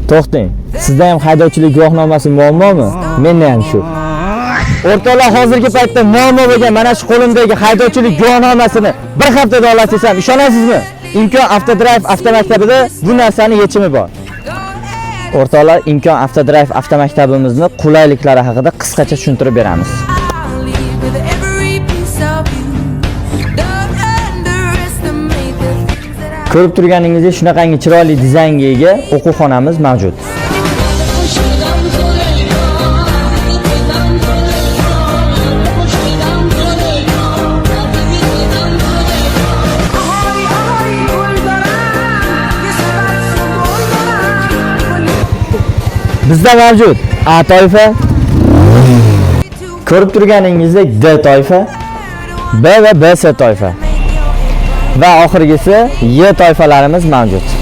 To'xting. Sizda ham haydovchilik guvohnomasi muammomi? Menda ham shu. O'rtoqlar, hozirgi paytda muammo bo'lgan mana shu qo'limdagi haydovchilik guvohnomasini bir haftada olasiz desam, ishonasizmi? Imkon Avtodrive avtomaktabida bu narsaning yechimi bor. O'rtoqlar, Imkon Avtodrive avtomaktabimizni qulayliklari haqida qisqacha tushuntirib beramiz. Ko'rib turganingizdek, shunaqangi chiroyli dizaynga ega o'quv-xonamiz mavjud. Bizda mavjud A toifa, ko'rib turganingizdek D toifa, B va BS toifa va oxirgisi Y toifalarimiz mavjud.